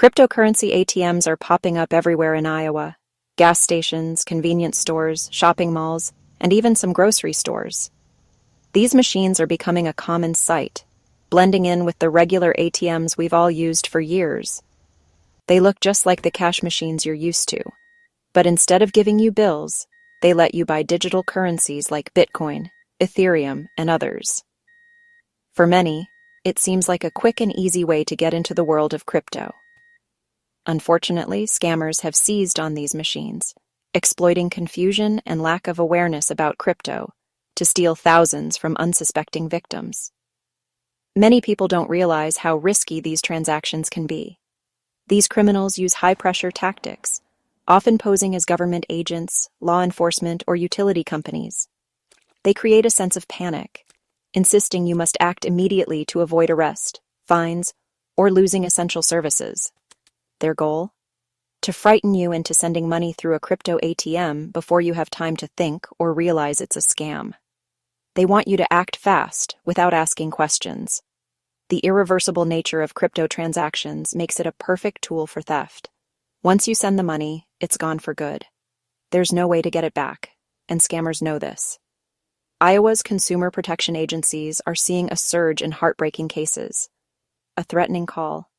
Cryptocurrency ATMs are popping up everywhere in Iowa. Gas stations, convenience stores, shopping malls, and even some grocery stores. These machines are becoming a common sight, blending in with the regular ATMs we've all used for years. They look just like the cash machines you're used to, but instead of giving you bills, they let you buy digital currencies like Bitcoin, Ethereum, and others. For many, it seems like a quick and easy way to get into the world of crypto. Unfortunately, scammers have seized on these machines, exploiting confusion and lack of awareness about crypto to steal thousands from unsuspecting victims. Many people don't realize how risky these transactions can be. These criminals use high-pressure tactics, often posing as government agents, law enforcement, or utility companies. They create a sense of panic, insisting you must act immediately to avoid arrest, fines, or losing essential services. Their goal? To frighten you into sending money through a crypto ATM before you have time to think or realize it's a scam. They want you to act fast without asking questions. The irreversible nature of crypto transactions makes it a perfect tool for theft. Once you send the money, it's gone for good. There's no way to get it back, and scammers know this. Iowa's consumer protection agencies are seeing a surge in heartbreaking cases. A threatening call,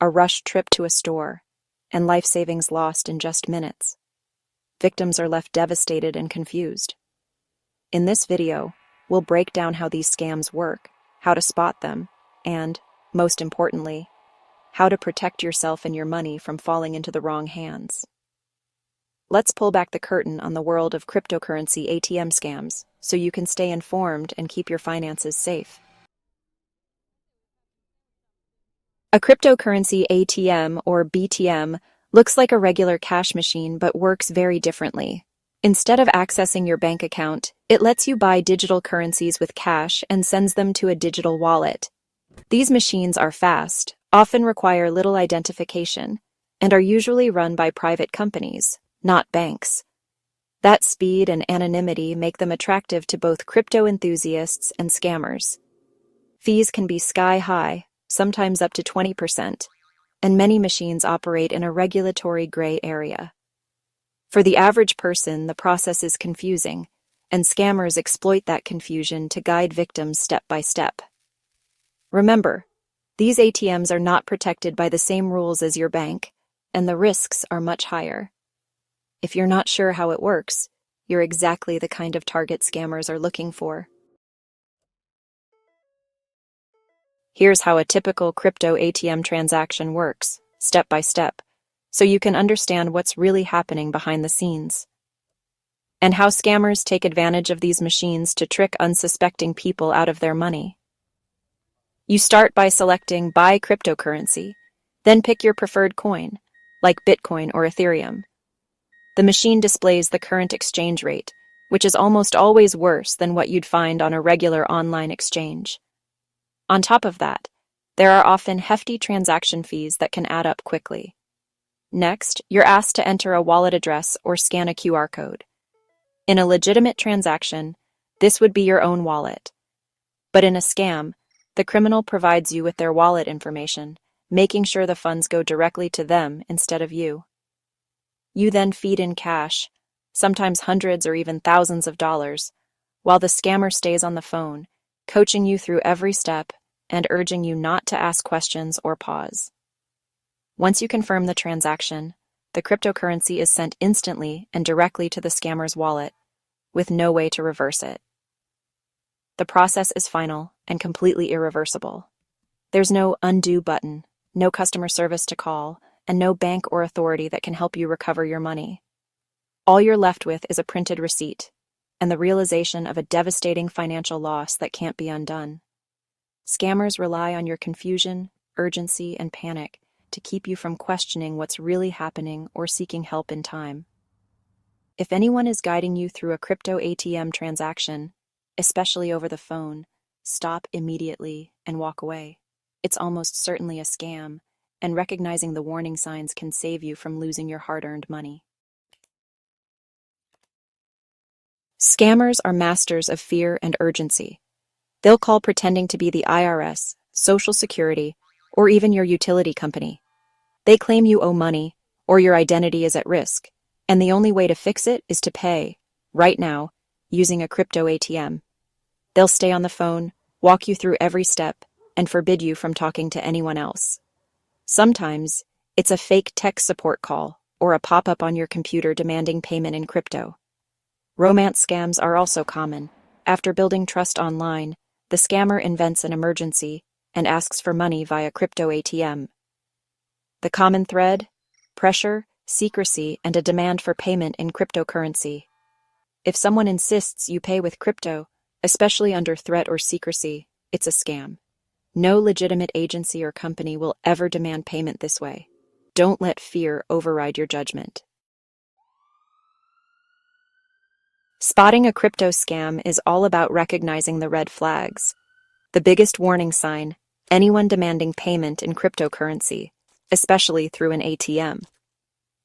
a rushed trip to a store, and life savings lost in just minutes. Victims are left devastated and confused. In this video, we'll break down how these scams work, how to spot them, and, most importantly, how to protect yourself and your money from falling into the wrong hands. Let's pull back the curtain on the world of cryptocurrency ATM scams so you can stay informed and keep your finances safe. A cryptocurrency ATM, or BTM, looks like a regular cash machine but works very differently. Instead of accessing your bank account, it lets you buy digital currencies with cash and sends them to a digital wallet. These machines are fast, often require little identification, and are usually run by private companies, not banks. That speed and anonymity make them attractive to both crypto enthusiasts and scammers. Fees can be sky-high, sometimes up to 20%, and many machines operate in a regulatory gray area. For the average person, the process is confusing, and scammers exploit that confusion to guide victims step by step. Remember, these ATMs are not protected by the same rules as your bank, and the risks are much higher. If you're not sure how it works, you're exactly the kind of target scammers are looking for. Here's how a typical crypto ATM transaction works, step by step, so you can understand what's really happening behind the scenes. And how scammers take advantage of these machines to trick unsuspecting people out of their money. You start by selecting Buy Cryptocurrency, then pick your preferred coin, like Bitcoin or Ethereum. The machine displays the current exchange rate, which is almost always worse than what you'd find on a regular online exchange. On top of that, there are often hefty transaction fees that can add up quickly. Next, you're asked to enter a wallet address or scan a QR code. In a legitimate transaction, this would be your own wallet. But in a scam, the criminal provides you with their wallet information, making sure the funds go directly to them instead of you. You then feed in cash, sometimes hundreds or even thousands of dollars, while the scammer stays on the phone, coaching you through every step and urging you not to ask questions or pause. Once you confirm the transaction, the cryptocurrency is sent instantly and directly to the scammer's wallet, with no way to reverse it. The process is final and completely irreversible. There's no undo button, no customer service to call, and no bank or authority that can help you recover your money. All you're left with is a printed receipt and the realization of a devastating financial loss that can't be undone. Scammers rely on your confusion, urgency, and panic to keep you from questioning what's really happening or seeking help in time. If anyone is guiding you through a crypto ATM transaction, especially over the phone, stop immediately and walk away. It's almost certainly a scam, and recognizing the warning signs can save you from losing your hard-earned money. Scammers are masters of fear and urgency. They'll call pretending to be the IRS, Social Security, or even your utility company. They claim you owe money, or your identity is at risk, and the only way to fix it is to pay, right now, using a crypto ATM. They'll stay on the phone, walk you through every step, and forbid you from talking to anyone else. Sometimes, it's a fake tech support call or a pop-up on your computer demanding payment in crypto. Romance scams are also common. After building trust online, the scammer invents an emergency and asks for money via crypto ATM. The common thread? Pressure, secrecy, and a demand for payment in cryptocurrency. If someone insists you pay with crypto, especially under threat or secrecy, it's a scam. No legitimate agency or company will ever demand payment this way. Don't let fear override your judgment. Spotting a crypto scam is all about recognizing the red flags. The biggest warning sign: anyone demanding payment in cryptocurrency, especially through an ATM.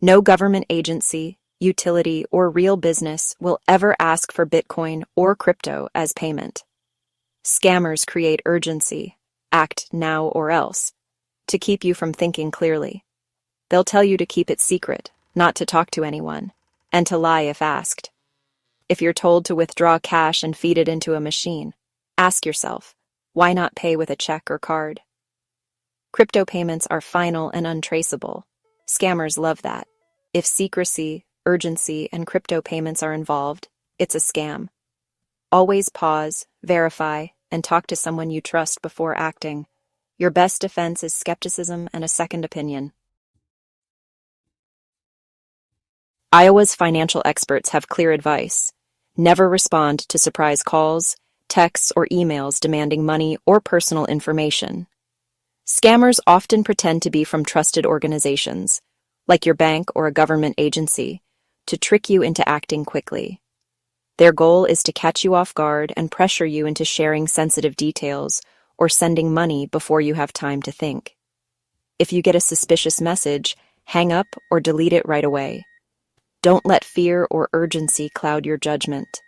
No government agency, utility, or real business will ever ask for Bitcoin or crypto as payment. Scammers create urgency, act now or else, to keep you from thinking clearly. They'll tell you to keep it secret, not to talk to anyone, and to lie if asked. If you're told to withdraw cash and feed it into a machine, ask yourself, why not pay with a check or card? Crypto payments are final and untraceable. Scammers love that. If secrecy, urgency, and crypto payments are involved, it's a scam. Always pause, verify, and talk to someone you trust before acting. Your best defense is skepticism and a second opinion. Iowa's financial experts have clear advice. Never respond to surprise calls, texts, or emails demanding money or personal information. Scammers often pretend to be from trusted organizations, like your bank or a government agency, to trick you into acting quickly. Their goal is to catch you off guard and pressure you into sharing sensitive details or sending money before you have time to think. If you get a suspicious message, hang up or delete it right away. Don't let fear or urgency cloud your judgment.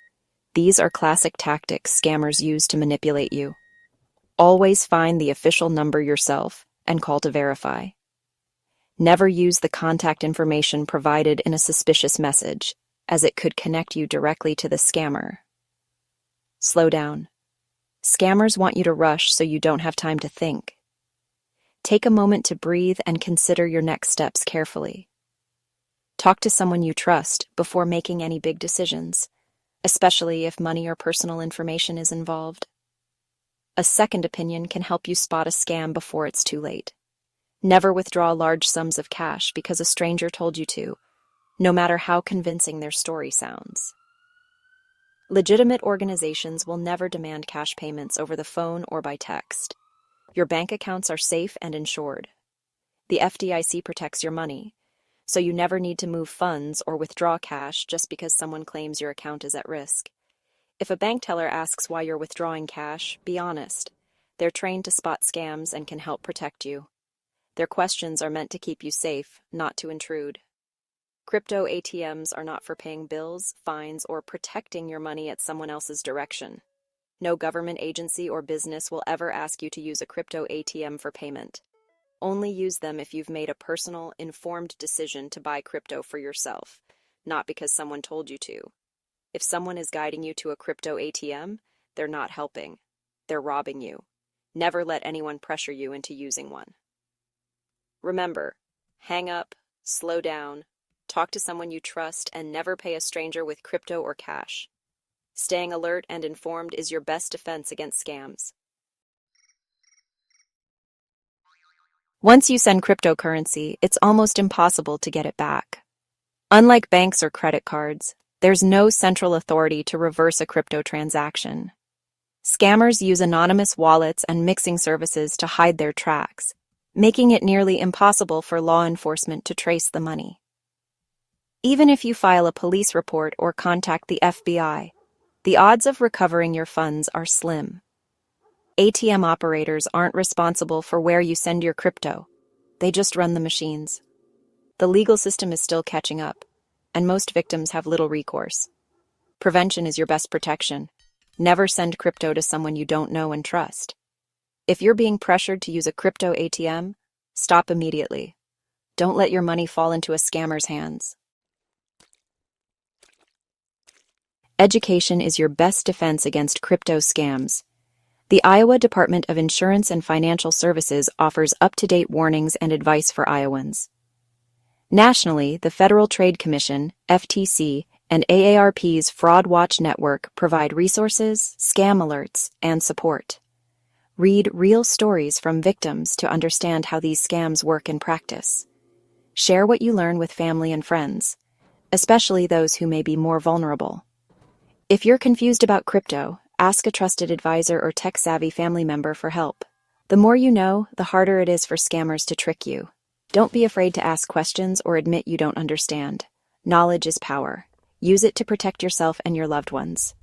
These are classic tactics scammers use to manipulate you. Always find the official number yourself and call to verify. Never use the contact information provided in a suspicious message, as it could connect you directly to the scammer. Slow down. Scammers want you to rush so you don't have time to think. Take a moment to breathe and consider your next steps carefully. Talk to someone you trust before making any big decisions, especially if money or personal information is involved. A second opinion can help you spot a scam before it's too late. Never withdraw large sums of cash because a stranger told you to, no matter how convincing their story sounds. Legitimate organizations will never demand cash payments over the phone or by text. Your bank accounts are safe and insured. The FDIC protects your money, so you never need to move funds or withdraw cash just because someone claims your account is at risk. If a bank teller asks why you're withdrawing cash, be honest. They're trained to spot scams and can help protect you. Their questions are meant to keep you safe, not to intrude. Crypto ATMs are not for paying bills, fines, or protecting your money at someone else's direction. No government agency or business will ever ask you to use a crypto ATM for payment. Only use them if you've made a personal, informed decision to buy crypto for yourself, not because someone told you to. If someone is guiding you to a crypto ATM, they're not helping. They're robbing you. Never let anyone pressure you into using one. Remember, hang up, slow down, talk to someone you trust, and never pay a stranger with crypto or cash. Staying alert and informed is your best defense against scams. Once you send cryptocurrency, it's almost impossible to get it back. Unlike banks or credit cards, there's no central authority to reverse a crypto transaction. Scammers use anonymous wallets and mixing services to hide their tracks, making it nearly impossible for law enforcement to trace the money. Even if you file a police report or contact the FBI, the odds of recovering your funds are slim. ATM operators aren't responsible for where you send your crypto. They just run the machines. The legal system is still catching up, and most victims have little recourse. Prevention is your best protection. Never send crypto to someone you don't know and trust. If you're being pressured to use a crypto ATM, stop immediately. Don't let your money fall into a scammer's hands. Education is your best defense against crypto scams. The Iowa Department of Insurance and Financial Services offers up-to-date warnings and advice for Iowans. Nationally, the Federal Trade Commission, FTC, and AARP's Fraud Watch Network provide resources, scam alerts, and support. Read real stories from victims to understand how these scams work in practice. Share what you learn with family and friends, especially those who may be more vulnerable. If you're confused about crypto, ask a trusted advisor or tech-savvy family member for help. The more you know, the harder it is for scammers to trick you. Don't be afraid to ask questions or admit you don't understand. Knowledge is power. Use it to protect yourself and your loved ones.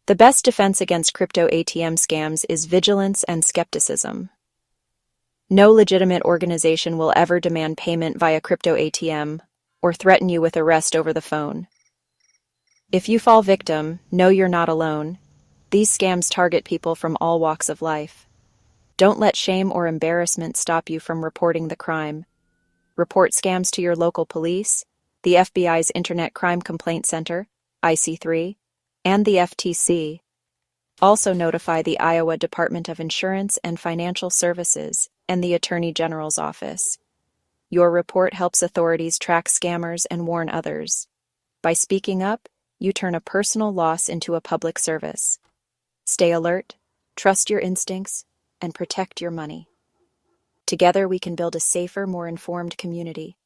The best defense against crypto ATM scams is vigilance and skepticism. No legitimate organization will ever demand payment via crypto ATM or threaten you with arrest over the phone. If you fall victim, know you're not alone. These scams target people from all walks of life. Don't let shame or embarrassment stop you from reporting the crime. Report scams to your local police, the FBI's Internet Crime Complaint Center, IC3, and the FTC. Also notify the Iowa Department of Insurance and Financial Services and the Attorney General's office. Your report helps authorities track scammers and warn others. By speaking up, you turn a personal loss into a public service. Stay alert, trust your instincts, and protect your money. Together we can build a safer, more informed community.